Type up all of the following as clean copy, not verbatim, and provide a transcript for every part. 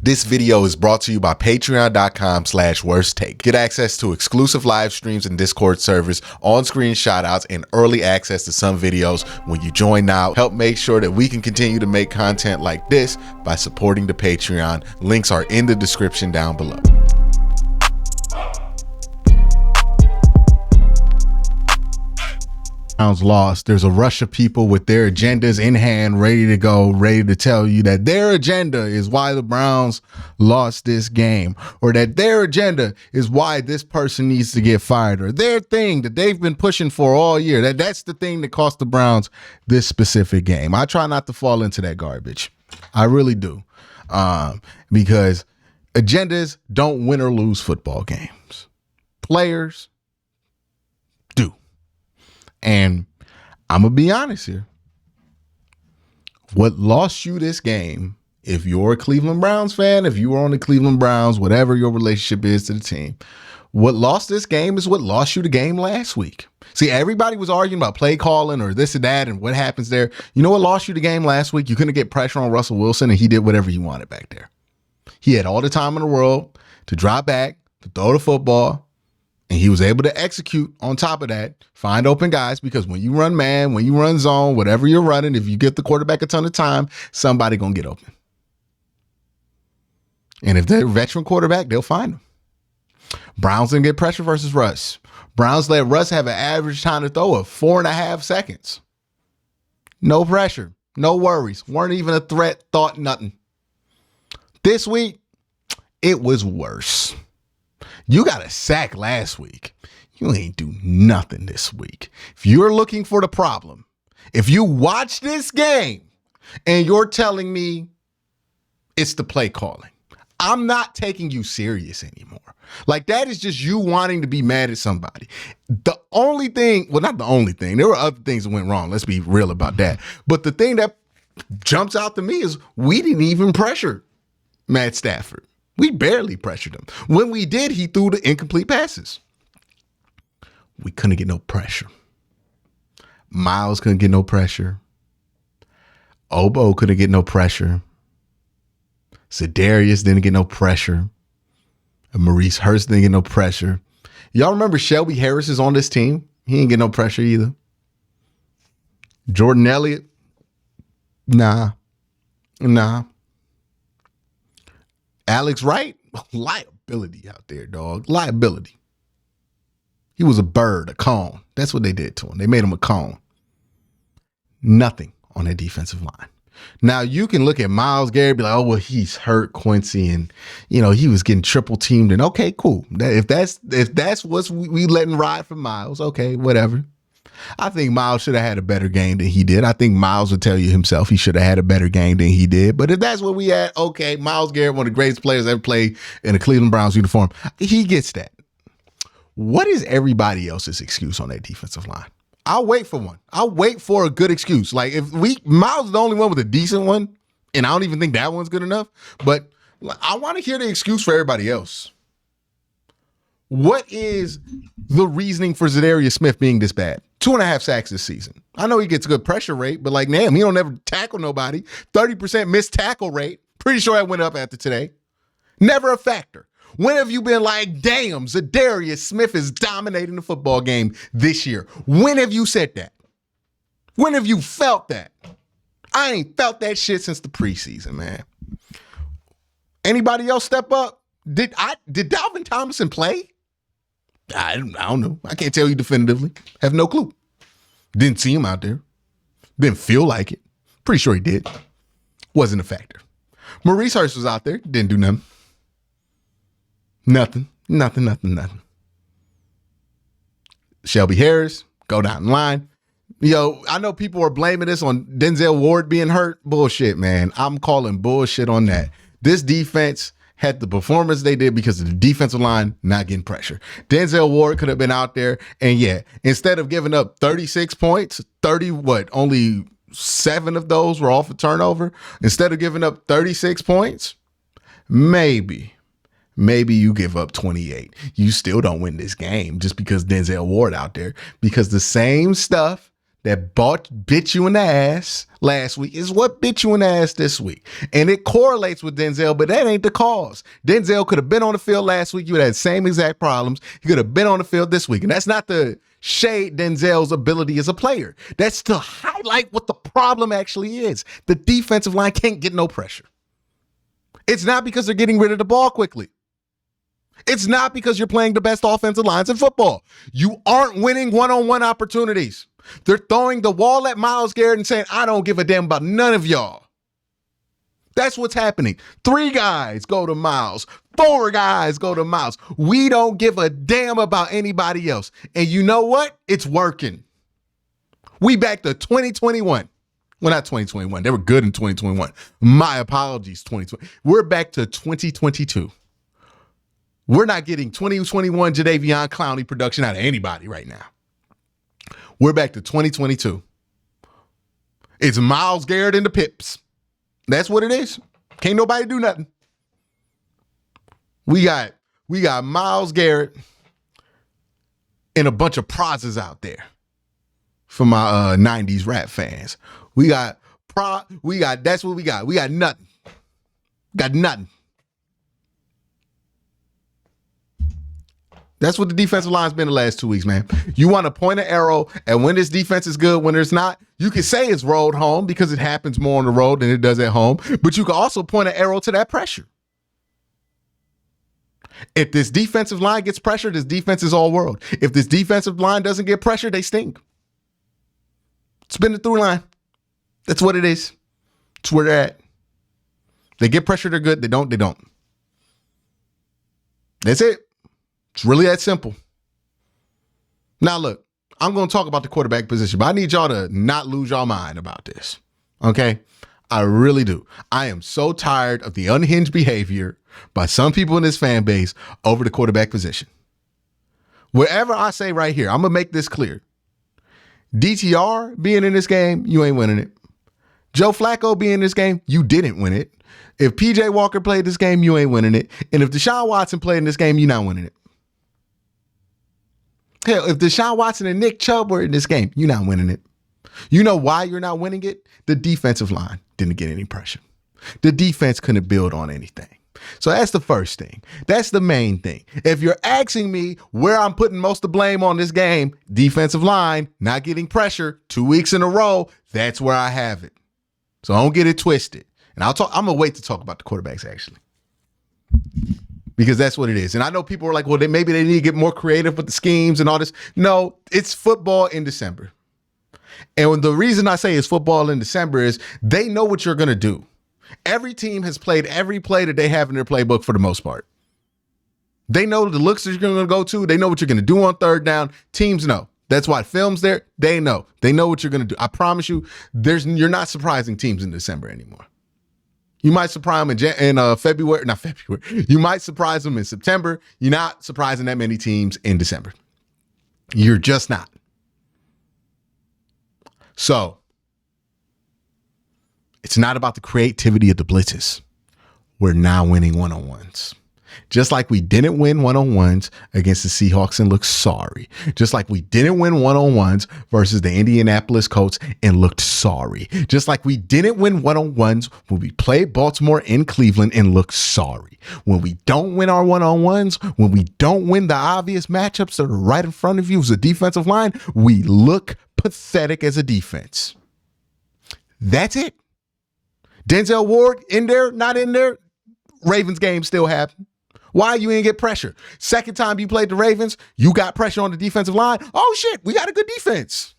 This video is brought to you by patreon.com/worsttake. Get access to exclusive live streams and Discord servers, on-screen shoutouts, and early access to some videos when you join now. Help make sure that we can continue to make content like this by supporting the Patreon. Links are in the description down below. Browns lost. There's a rush of people with their agendas in hand, ready to go, ready to tell you that their agenda is why the Browns lost this game, or that their agenda is why this person needs to get fired, or their thing that they've been pushing for all year, that's the thing that cost the Browns this specific game. I try not to fall into that garbage. I really do. Because agendas don't win or lose football games. Players do. And I'm going to be honest here. What lost you this game, if you're a Cleveland Browns fan, if you were on the Cleveland Browns, whatever your relationship is to the team, what lost this game is what lost you the game last week. See, everybody was arguing about play calling or this or that and what happens there. You know what lost you the game last week? You couldn't get pressure on Russell Wilson, and he did whatever he wanted back there. He had all the time in the world to drop back, to throw the football. And he was able to execute on top of that, find open guys, because when you run man, when you run zone, whatever you're running, if you give the quarterback a ton of time, somebody going to get open. And if they're a veteran quarterback, they'll find them. Browns didn't get pressure versus Russ. Browns let Russ have an average time to throw of 4.5 seconds. No pressure, no worries, weren't even a threat, thought nothing. This week, it was worse. You got a sack last week. You ain't do nothing this week. If you're looking for the problem, if you watch this game and you're telling me it's the play calling, I'm not taking you serious anymore. Like, that is just you wanting to be mad at somebody. The only thing, well, not the only thing, there were other things that went wrong. Let's be real about that. But the thing that jumps out to me is we didn't even pressure Matt Stafford. We barely pressured him. When we did, he threw the incomplete passes. We couldn't get no pressure. Miles couldn't get no pressure. Obo couldn't get no pressure. Za'Darius didn't get no pressure. And Maurice Hurst didn't get no pressure. Y'all remember Shelby Harris is on this team? He didn't get no pressure either. Jordan Elliott? Nah. Alex Wright, liability out there, dog. Liability. He was a bird, a cone. That's what they did to him. They made him a cone. Nothing on that defensive line. Now, you can look at Myles Garrett and be like, oh, well, he's hurt, Quincy, and, he was getting triple teamed. And okay, cool. If that's what we letting ride for Myles, okay, whatever. I think Myles should have had a better game than he did. I think Myles would tell you himself he should have had a better game than he did. But if that's what we had, okay, Myles Garrett, one of the greatest players ever played in a Cleveland Browns uniform, he gets that. What is everybody else's excuse on that defensive line? I'll wait for one. I'll wait for a good excuse. Like, Myles is the only one with a decent one, and I don't even think that one's good enough. But I want to hear the excuse for everybody else. What is the reasoning for Za'Darius Smith being this bad? 2.5 sacks this season. I know he gets a good pressure rate, but damn, he don't ever tackle nobody. 30% missed tackle rate. Pretty sure that went up after today. Never a factor. When have you been like, damn, Za'Darius Smith is dominating the football game this year? When have you said that? When have you felt that? I ain't felt that shit since the preseason, man. Anybody else step up? Did Dalvin Tomlinson play? I don't know. I can't tell you definitively. Have no clue. Didn't see him out there. Didn't feel like it. Pretty sure he did. Wasn't a factor. Maurice Hurst was out there. Didn't do nothing. Nothing. Shelby Harris, go down the line. I know people are blaming this on Denzel Ward being hurt. Bullshit, man. I'm calling bullshit on that. This defense had the performance they did because of the defensive line not getting pressure. Denzel Ward could have been out there, and instead of giving up 36 points, only 7 of those were off a turnover. Instead of giving up 36 points, maybe you give up 28. You still don't win this game just because Denzel Ward out there, because the same stuff that bit you in the ass last week is what bit you in the ass this week. And it correlates with Denzel, but that ain't the cause. Denzel could have been on the field last week. You would have had the same exact problems. He could have been on the field this week. And that's not to shade Denzel's ability as a player. That's to highlight what the problem actually is. The defensive line can't get no pressure. It's not because they're getting rid of the ball quickly. It's not because you're playing the best offensive lines in football. You aren't winning one-on-one opportunities. They're throwing the wall at Myles Garrett and saying, I don't give a damn about none of y'all. That's what's happening. 3 guys go to Myles. 4 guys go to Myles. We don't give a damn about anybody else. And you know what? It's working. We back to 2021. Well, not 2021. They were good in 2021. My apologies, 2020. We're back to 2022. We're not getting 2021 Jadeveon Clowney production out of anybody right now. We're back to 2022. It's Myles Garrett and the Pips. That's what it is. Can't nobody do nothing. We got Myles Garrett and a bunch of prizes out there for my 90s rap fans. That's what we got. We got nothing. Got nothing. That's what the defensive line's been the last 2 weeks, man. You want to point an arrow at when this defense is good, when it's not. You can say it's road home because it happens more on the road than it does at home. But you can also point an arrow to that pressure. If this defensive line gets pressure, this defense is all world. If this defensive line doesn't get pressure, they stink. It's been the through line. That's what it is. It's where they're at. They get pressure, they're good. They don't, they don't. That's it. It's really that simple. Now, look, I'm going to talk about the quarterback position, but I need y'all to not lose your mind about this. Okay? I really do. I am so tired of the unhinged behavior by some people in this fan base over the quarterback position. Wherever I say right here, I'm going to make this clear. DTR being in this game, you ain't winning it. Joe Flacco being in this game, you didn't win it. If PJ Walker played this game, you ain't winning it. And if Deshaun Watson played in this game, you're not winning it. Hell, if Deshaun Watson and Nick Chubb were in this game, you're not winning it. You know why you're not winning it? The defensive line didn't get any pressure. The defense couldn't build on anything. So that's the first thing. That's the main thing. If you're asking me where I'm putting most of the blame on this game, defensive line, not getting pressure 2 weeks in a row, that's where I have it. So don't get it twisted. And I'm going to wait to talk about the quarterbacks, actually. Because that's what it is. And I know people are like, well, maybe they need to get more creative with the schemes and all this. No, it's football in December. And the reason I say it's football in December is they know what you're going to do. Every team has played every play that they have in their playbook for the most part. They know the looks that you're going to go to. They know what you're going to do on third down. Teams know. That's why film's there. They know. They know what you're going to do. I promise you, you're not surprising teams in December anymore. You might surprise them in February, not February. You might surprise them in September. You're not surprising that many teams in December. You're just not. So it's not about the creativity of the blitzes. We're now winning one-on-ones. Just like we didn't win one-on-ones against the Seahawks and looked sorry. Just like we didn't win one-on-ones versus the Indianapolis Colts and looked sorry. Just like we didn't win one-on-ones when we played Baltimore in Cleveland and looked sorry. When we don't win our one-on-ones, when we don't win the obvious matchups that are right in front of you as a defensive line, we look pathetic as a defense. That's it. Denzel Ward in there, not in there. Ravens game still happened. Why you ain't get pressure? Second time you played the Ravens, you got pressure on the defensive line. Oh shit, we got a good defense.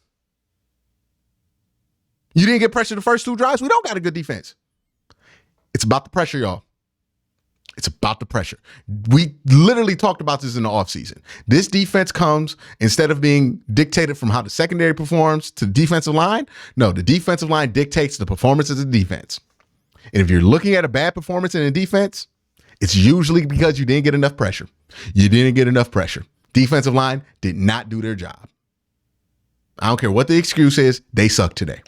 You didn't get pressure the first 2 drives. We don't got a good defense. It's about the pressure, y'all. It's about the pressure. We literally talked about this in the offseason. This defense comes, instead of being dictated from how the secondary performs to the defensive line, no, the defensive line dictates the performance of the defense. And if you're looking at a bad performance in a defense, it's usually because you didn't get enough pressure. You didn't get enough pressure. Defensive line did not do their job. I don't care what the excuse is. They suck today.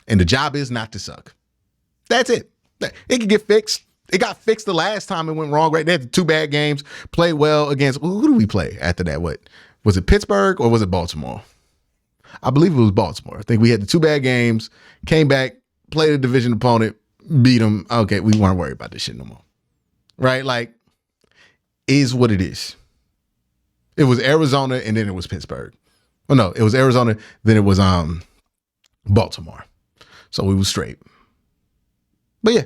And the job is not to suck. That's it. It can get fixed. It got fixed the last time it went wrong, right? They had the 2 bad games, played well against, who did we play after that? What was it, Pittsburgh or was it Baltimore? I believe it was Baltimore. I think we had the 2 bad games, came back, played a division opponent, beat them. Okay, we weren't worried about this shit no more. Right? Like, is what it is. It was Arizona and then it was Pittsburgh. Oh no, it was Arizona, then it was Baltimore. So we was straight. But yeah,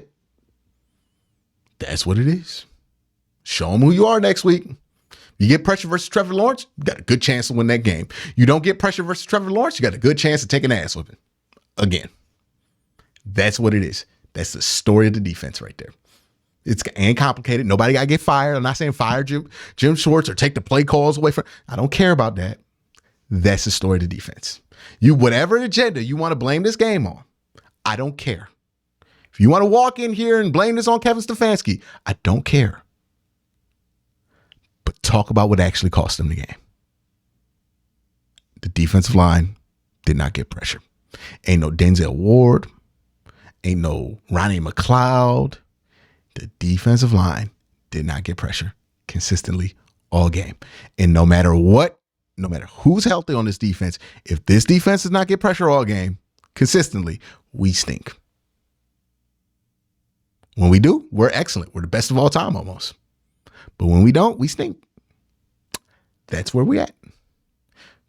that's what it is. Show them who you are next week. You get pressure versus Trevor Lawrence, you got a good chance to win that game. You don't get pressure versus Trevor Lawrence, you got a good chance to take an ass whipping. Again, that's what it is. That's the story of the defense right there. It's ain't complicated. Nobody got to get fired. I'm not saying fire Jim Schwartz or take the play calls away from. I don't care about that. That's the story of the defense. You, whatever agenda you want to blame this game on, I don't care. If you want to walk in here and blame this on Kevin Stefanski, I don't care. But talk about what actually cost them the game. The defensive line did not get pressure. Ain't no Denzel Ward. Ain't no Ronnie McLeod. The defensive line did not get pressure consistently all game. And no matter what, no matter who's healthy on this defense, if this defense does not get pressure all game consistently, we stink. When we do, we're excellent. We're the best of all time almost. But when we don't, we stink. That's where we at.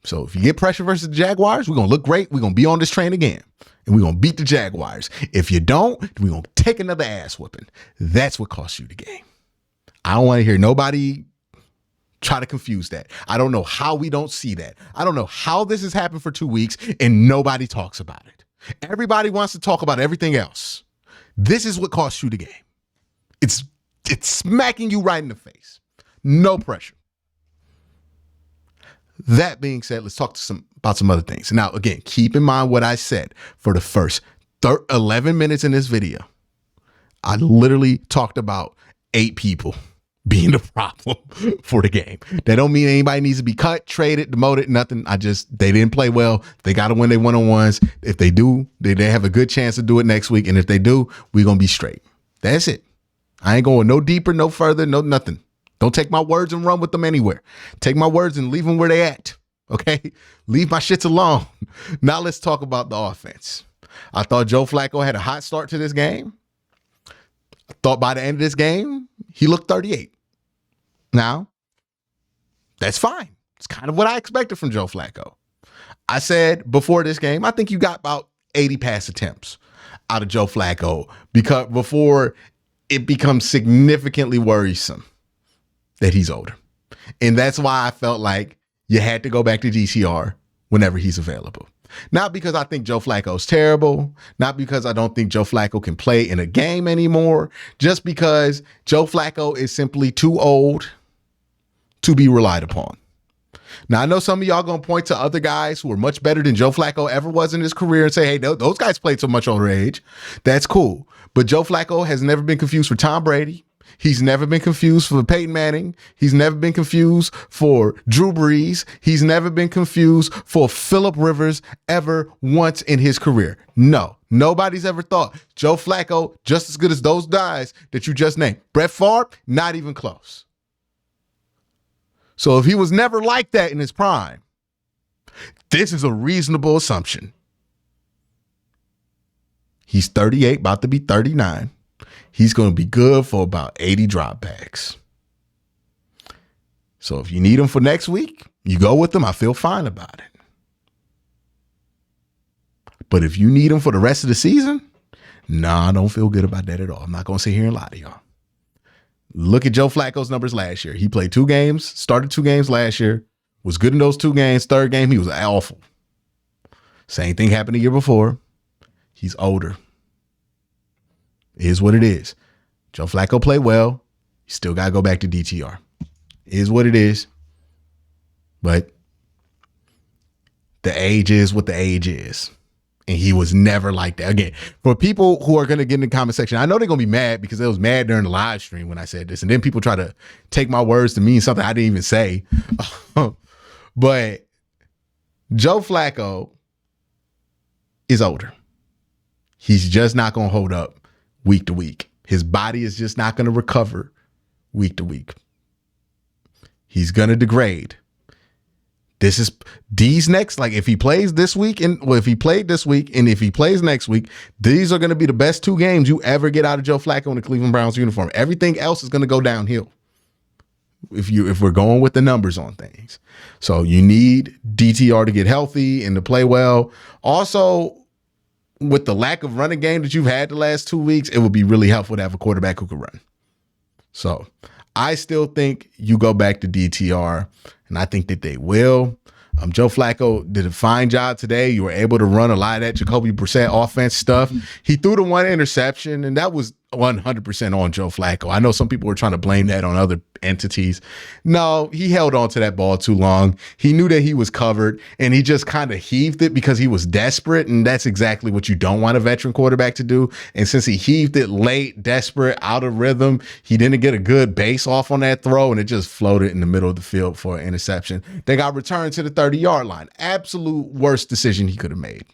So if you get pressure versus the Jaguars, we're going to look great. We're going to be on this train again. And we're going to beat the Jaguars. If you don't, we're going to take another ass whooping. That's what cost you the game. I don't want to hear nobody try to confuse that. I don't know how we don't see that. I don't know how this has happened for 2 weeks and nobody talks about it. Everybody wants to talk about everything else. This is what cost you the game. It's smacking you right in the face. No pressure. That being said, let's talk about some other things. Now, again, keep in mind what I said for the first 11 minutes in this video. I literally talked about 8 people being the problem for the game. That don't mean anybody needs to be cut, traded, demoted, nothing. They didn't play well. They got to win their one-on-ones. If they do, they have a good chance to do it next week. And if they do, we're going to be straight. That's it. I ain't going no deeper, no further, no nothing. Don't take my words and run with them anywhere. Take my words and leave them where they at. Okay? Leave my shits alone. Now let's talk about the offense. I thought Joe Flacco had a hot start to this game. I thought by the end of this game, he looked 38. Now, that's fine. It's kind of what I expected from Joe Flacco. I said before this game, I think you got about 80 pass attempts out of Joe Flacco before it becomes significantly worrisome that he's older. And that's why I felt like you had to go back to DTR whenever he's available. Not because I think Joe Flacco's terrible, not because I don't think Joe Flacco can play in a game anymore, just because Joe Flacco is simply too old to be relied upon. Now, I know some of y'all going to point to other guys who are much better than Joe Flacco ever was in his career and say, hey, those guys played so much older age. That's cool. But Joe Flacco has never been confused for Tom Brady. He's never been confused for Peyton Manning. He's never been confused for Drew Brees. He's never been confused for Phillip Rivers ever once in his career. No, nobody's ever thought Joe Flacco just as good as those guys that you just named. Brett Favre, not even close. So if he was never like that in his prime, this is a reasonable assumption. He's 38, about to be 39. He's going to be good for about 80 dropbacks. So if you need him for next week, you go with him. I feel fine about it. But if you need him for the rest of the season, I don't feel good about that at all. I'm not going to sit here and lie to y'all. Look at Joe Flacco's numbers last year. He played 2 games, started 2 games last year, was good in those 2 games. Third game, he was awful. Same thing happened the year before. He's older. It is what it is. Joe Flacco played well. You still got to go back to DTR. It is what it is. But the age is what the age is. And he was never like that. Again, for people who are going to get in the comment section, I know they're going to be mad because they was mad during the live stream when I said this. And then people try to take my words to mean something I didn't even say. But Joe Flacco is older. He's just not going to hold up week to week. His body is just not going to recover week to week. He's going to degrade. This is these next, like if he plays this week and if he played this week and if he plays next week, these are going to be the best 2 games you ever get out of Joe Flacco in the Cleveland Browns uniform. Everything else is going to go downhill if we're going with the numbers on things. So you need DTR to get healthy and to play well. Also, with the lack of running game that you've had the last 2 weeks, it would be really helpful to have a quarterback who can run. So I still think you go back to DTR, and I think that they will. Joe Flacco did a fine job today. You were able to run a lot of that Jacoby Brissett offense stuff. He threw the 1 interception, and that was 100% on Joe Flacco. I know some people were trying to blame that on other entities. No, he held on to that ball too long. He knew that he was covered, and he just kind of heaved it because he was desperate, and that's exactly what you don't want a veteran quarterback to do. And since he heaved it late, desperate, out of rhythm, he didn't get a good base off on that throw, and it just floated in the middle of the field for an interception. They got returned to the 30-yard line. Absolute worst decision he could have made.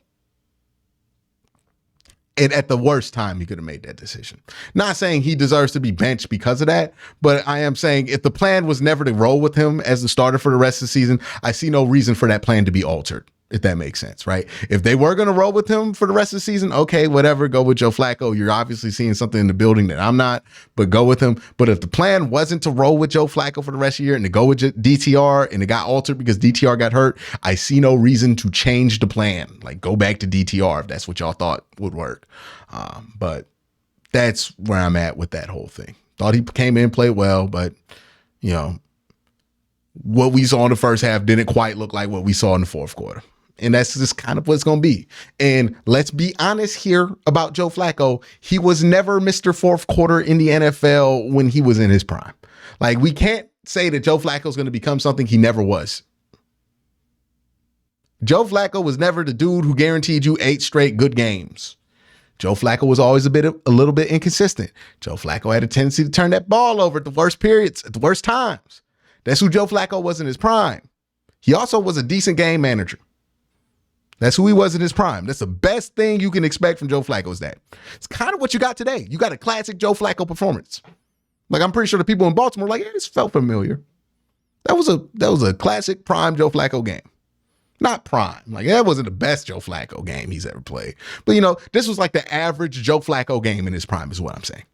And at the worst time, he could have made that decision. Not saying he deserves to be benched because of that, but I am saying if the plan was never to roll with him as the starter for the rest of the season, I see no reason for that plan to be altered, if that makes sense, right? If they were going to roll with him for the rest of the season, okay, whatever, go with Joe Flacco. You're obviously seeing something in the building that I'm not, but go with him. But if the plan wasn't to roll with Joe Flacco for the rest of the year and to go with DTR and it got altered because DTR got hurt, I see no reason to change the plan. Like, go back to DTR if that's what y'all thought would work. But that's where I'm at with that whole thing. Thought he came in, played well, but, you know, what we saw in the first half didn't quite look like what we saw in the fourth quarter. And that's just kind of what it's going to be. And let's be honest here about Joe Flacco. He was never Mr. Fourth Quarter in the NFL when he was in his prime. Like, we can't say that Joe Flacco is going to become something he never was. Joe Flacco was never the dude who guaranteed you 8 straight good games. Joe Flacco was always a little bit inconsistent. Joe Flacco had a tendency to turn that ball over at the worst periods, at the worst times. That's who Joe Flacco was in his prime. He also was a decent game manager. That's who he was in his prime. That's the best thing you can expect from Joe Flacco is that. It's kind of what you got today. You got a classic Joe Flacco performance. Like, I'm pretty sure the people in Baltimore were like, yeah, this felt familiar. That was a classic prime Joe Flacco game. Not prime. Like, that wasn't the best Joe Flacco game he's ever played. But, you know, this was like the average Joe Flacco game in his prime is what I'm saying.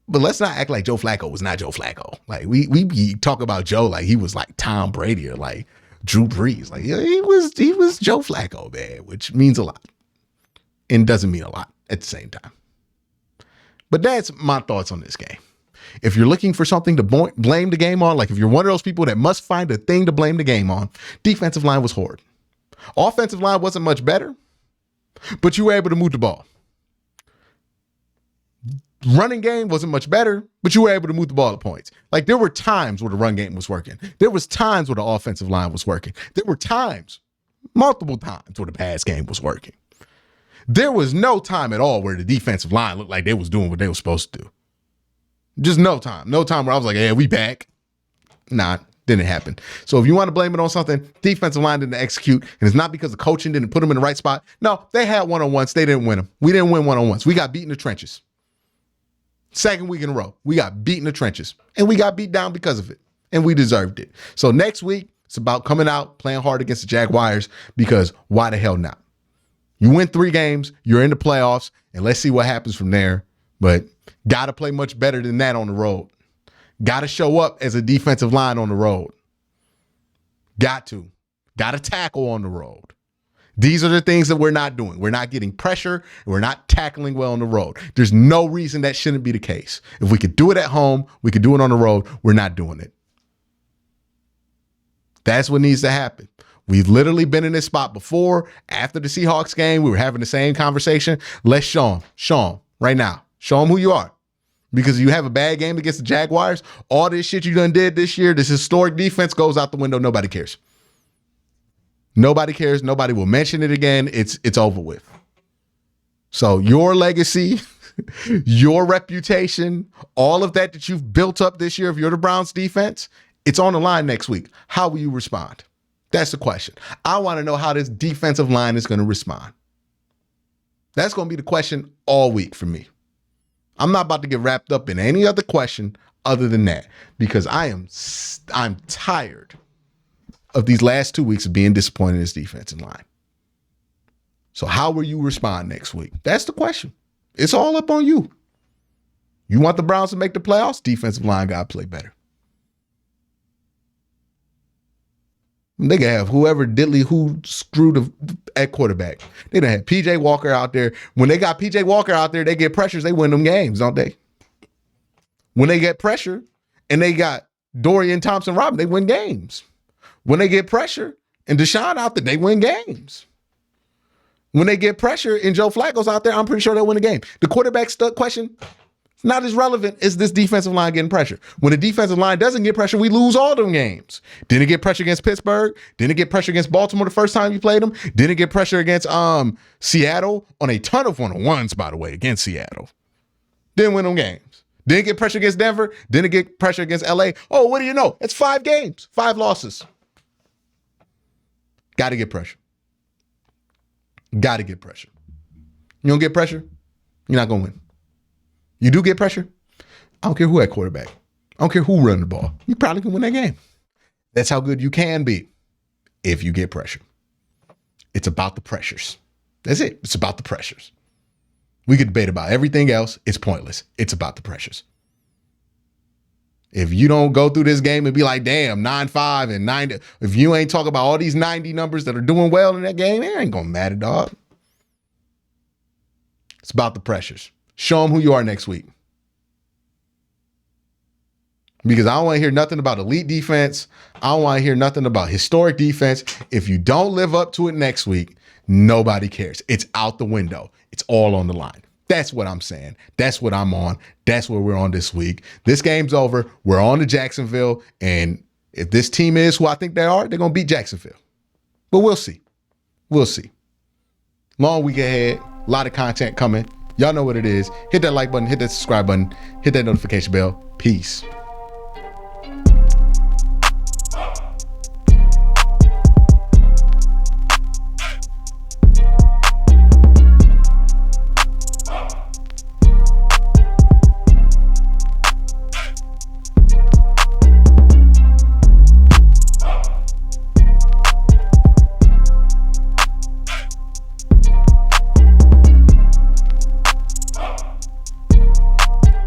But let's not act like Joe Flacco was not Joe Flacco. Like, we talk about Joe like he was like Tom Brady or like Drew Brees. Like, he was Joe Flacco, man, which means a lot and doesn't mean a lot at the same time. But that's my thoughts on this game. If you're looking for something to blame the game on, like if you're one of those people that must find a thing to blame the game on, defensive line was horrid. Offensive line wasn't much better, but you were able to move the ball. Running game wasn't much better, but you were able to move the ball at points. Like, there were times where the run game was working. There was times where the offensive line was working. There were times, multiple times, where the pass game was working. There was no time at all where the defensive line looked like they was doing what they were supposed to do. Just no time. No time where I was like, yeah, we back. Nah, didn't happen. So if you want to blame it on something, defensive line didn't execute, and it's not because the coaching didn't put them in the right spot. No, they had one-on-ones. They didn't win them. We didn't win one-on-ones. We got beat in the trenches. Second week in a row, we got beat in the trenches, and we got beat down because of it, and we deserved it. So next week, it's about coming out, playing hard against the Jaguars, because why the hell not? You win 3 games, you're in the playoffs, and let's see what happens from there. But got to play much better than that on the road. Got to show up as a defensive line on the road. Got to tackle on the road. These are the things that we're not doing. We're not getting pressure. We're not tackling well on the road. There's no reason that shouldn't be the case. If we could do it at home, we could do it on the road. We're not doing it. That's what needs to happen. We've literally been in this spot before. After the Seahawks game, we were having the same conversation. Let's show them right now. Show them who you are. Because if you have a bad game against the Jaguars, all this shit you done did this year, this historic defense goes out the window. Nobody cares. Nobody cares. Nobody will mention it again. It's over with. So your legacy, your reputation, all of that you've built up this year, if you're the Browns defense, it's on the line next week. How will you respond? That's the question. I want to know how this defensive line is going to respond. That's going to be the question all week for me. I'm not about to get wrapped up in any other question other than that, because I'm tired of these last 2 weeks of being disappointed in this defensive line. So how will you respond next week? That's the question. It's all up on you. You want the Browns to make the playoffs? Defensive line got to play better. They can have whoever diddly who screwed at quarterback. They done had PJ Walker out there. When they got PJ Walker out there, they get pressures. They win them games, don't they? When they get pressure and they got Dorian Thompson-Robinson, they win games. When they get pressure and Deshaun out there, they win games. When they get pressure and Joe Flacco's out there, I'm pretty sure they'll win the game. The quarterback stuck question, not as relevant as this defensive line getting pressure. When the defensive line doesn't get pressure, we lose all them games. Didn't get pressure against Pittsburgh. Didn't get pressure against Baltimore the first time you played them. Didn't get pressure against Seattle on a ton of one-on-ones, by the way, against Seattle. Didn't win them games. Didn't get pressure against Denver. Didn't get pressure against LA. Oh, what do you know? It's 5 games, 5 losses. Got to get pressure. Got to get pressure. You don't get pressure, you're not going to win. You do get pressure, I don't care who at quarterback. I don't care who run the ball. You probably can win that game. That's how good you can be if you get pressure. It's about the pressures. That's it. It's about the pressures. We could debate about everything else. It's pointless. It's about the pressures. If you don't go through this game and be like, damn, 9-5 and 90, if you ain't talking about all these 90 numbers that are doing well in that game, it ain't going to matter, dog. It's about the pressures. Show them who you are next week. Because I don't want to hear nothing about elite defense. I don't want to hear nothing about historic defense. If you don't live up to it next week, nobody cares. It's out the window. It's all on the line. That's what I'm saying. That's what I'm on. That's what we're on this week. This game's over. We're on to Jacksonville. And if this team is who I think they are, they're going to beat Jacksonville. But we'll see. We'll see. Long week ahead. A lot of content coming. Y'all know what it is. Hit that like button. Hit that subscribe button. Hit that notification bell. Peace.